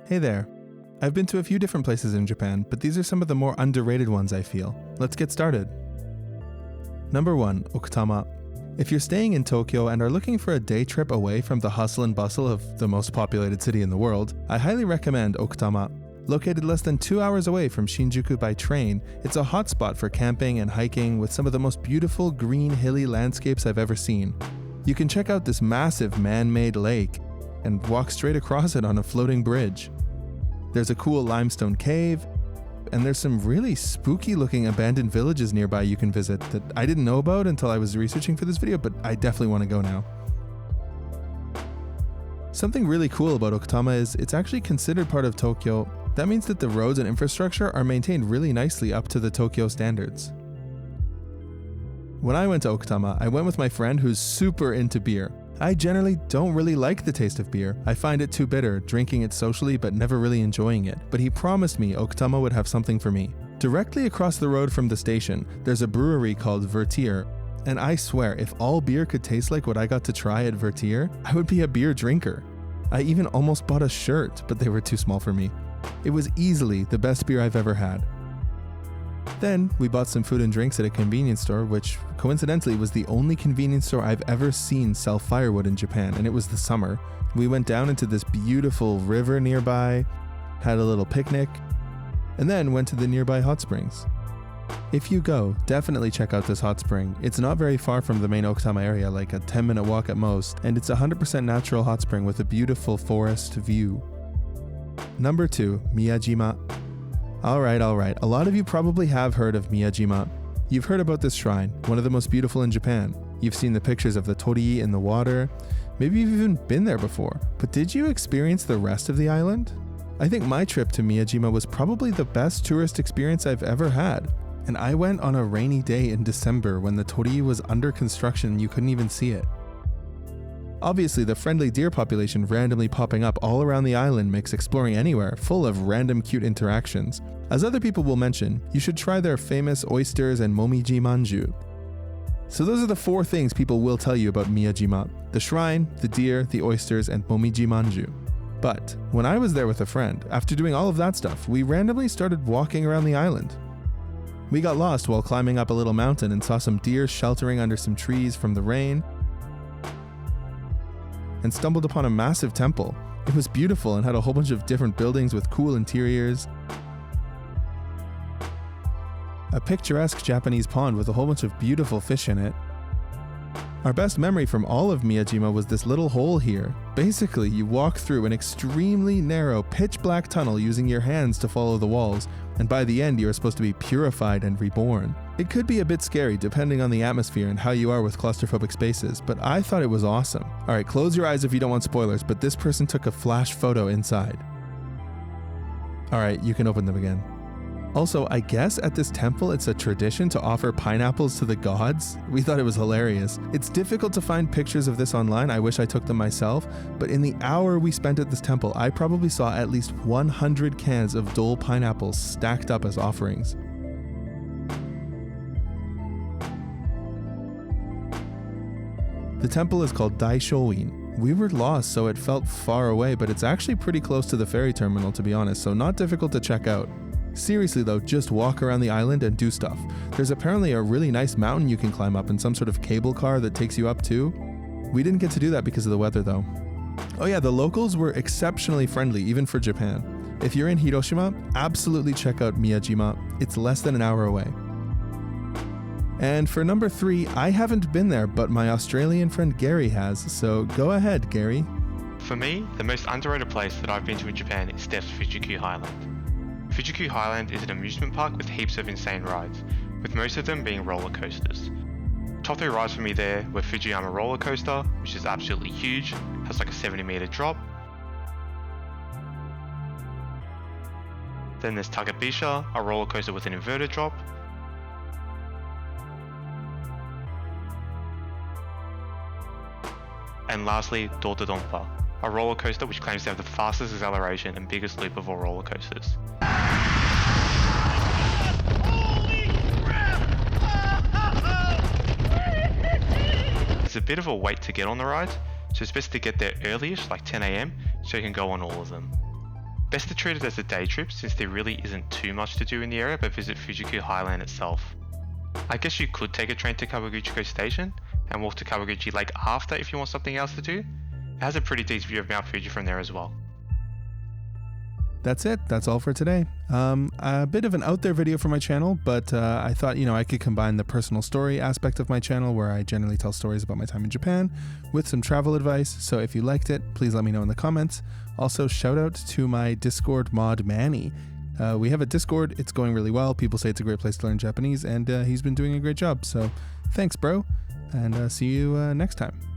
Hey there. I've been to a few different places in Japan, but these are some of the more underrated ones I feel. Let's get started. Number 1, Okutama. If you're staying in Tokyo and are looking for a day trip away from the hustle and bustle of the most populated city in the world, I highly recommend Okutama. Located less than 2 hours away from Shinjuku by train, it's a hotspot for camping and hiking with some of the most beautiful green hilly landscapes I've ever seen. You can check out this massive man-made lake and walk straight across it on a floating bridge. There's a cool limestone cave, and there's some really spooky looking abandoned villages nearby you can visit that I didn't know about until I was researching for this video, but I definitely want to go now. Something really cool about Okutama is it's actually considered part of Tokyo. That means that the roads and infrastructure are maintained really nicely up to the Tokyo standards. When I went to Okutama, I went with my friend who's super into beer. I generally don't really like the taste of beer. I find it too bitter, drinking it socially but never really enjoying it. But he promised me Okutama would have something for me. Directly across the road from the station, there's a brewery called Vertier, and I swear if all beer could taste like what I got to try at Vertier, I would be a beer drinker. I even almost bought a shirt, but they were too small for me. It was easily the best beer I've ever had. Then, we bought some food and drinks at a convenience store, which coincidentally was the only convenience store I've ever seen sell firewood in Japan, and it was the summer. We went down into this beautiful river nearby, had a little picnic, and then went to the nearby hot springs. If you go, definitely check out this hot spring. It's not very far from the main Okutama area, like a 10-minute walk at most, and it's a 100% natural hot spring with a beautiful forest view. Number 2, Miyajima. Alright, a lot of you probably have heard of Miyajima. You've heard about this shrine, one of the most beautiful in Japan. You've seen the pictures of the torii in the water. Maybe you've even been there before. But did you experience the rest of the island? I think my trip to Miyajima was probably the best tourist experience I've ever had. And I went on a rainy day in December when the torii was under construction and you couldn't even see it. Obviously, the friendly deer population randomly popping up all around the island makes exploring anywhere full of random cute interactions. As other people will mention, you should try their famous oysters and momiji manju. So those are the 4 things people will tell you about Miyajima: the shrine, the deer, the oysters, and momiji manju. But when I was there with a friend, after doing all of that stuff, we randomly started walking around the island. We got lost while climbing up a little mountain and saw some deer sheltering under some trees from the rain, and stumbled upon a massive temple. It was beautiful and had a whole bunch of different buildings with cool interiors. A picturesque Japanese pond with a whole bunch of beautiful fish in it. Our best memory from all of Miyajima was this little hole here. Basically, you walk through an extremely narrow, pitch-black tunnel using your hands to follow the walls, and by the end you are supposed to be purified and reborn. It could be a bit scary depending on the atmosphere and how you are with claustrophobic spaces, but I thought it was awesome. Alright, close your eyes if you don't want spoilers, but this person took a flash photo inside. Alright, you can open them again. Also, I guess at this temple it's a tradition to offer pineapples to the gods. We thought it was hilarious. It's difficult to find pictures of this online, I wish I took them myself, but in the hour we spent at this temple, I probably saw at least 100 cans of Dole pineapples stacked up as offerings. The temple is called Daishoin. We were lost, so it felt far away, but it's actually pretty close to the ferry terminal, to be honest, so not difficult to check out. Seriously though, just walk around the island and do stuff. There's apparently a really nice mountain you can climb up and some sort of cable car that takes you up too. We didn't get to do that because of the weather though. Oh yeah, the locals were exceptionally friendly, even for Japan. If you're in Hiroshima, absolutely check out Miyajima. It's less than an hour away. And for number 3, I haven't been there, but my Australian friend Gary has, so go ahead, Gary. For me, the most underrated place that I've been to in Japan is Fuji-Q Highland. Fuji-Q Highland is an amusement park with heaps of insane rides, with most of them being roller coasters. Top 3 rides for me there were Fujiyama roller coaster, which is absolutely huge, has like a 70-meter drop. Then there's Takabisha, a roller coaster with an inverted drop. And lastly, Dortodonpa, a roller coaster which claims to have the fastest acceleration and biggest loop of all roller coasters. It's a bit of a wait to get on the rides, so it's best to get there early-ish, like 10 AM, so you can go on all of them. Best to treat it as a day trip since there really isn't too much to do in the area but visit Fuji-Q Highland itself. I guess you could take a train to Kawaguchiko Station and walk to Kawaguchi Lake after if you want something else to do. It has a pretty decent view of Mount Fuji from there as well. That's it. That's all for today. A bit of an out there video for my channel, but I thought, I could combine the personal story aspect of my channel where I generally tell stories about my time in Japan with some travel advice. So if you liked it, please let me know in the comments. Also, shout out to my Discord mod, Manny. We have a Discord. It's going really well. People say it's a great place to learn Japanese, and he's been doing a great job. So thanks, bro. And see you next time.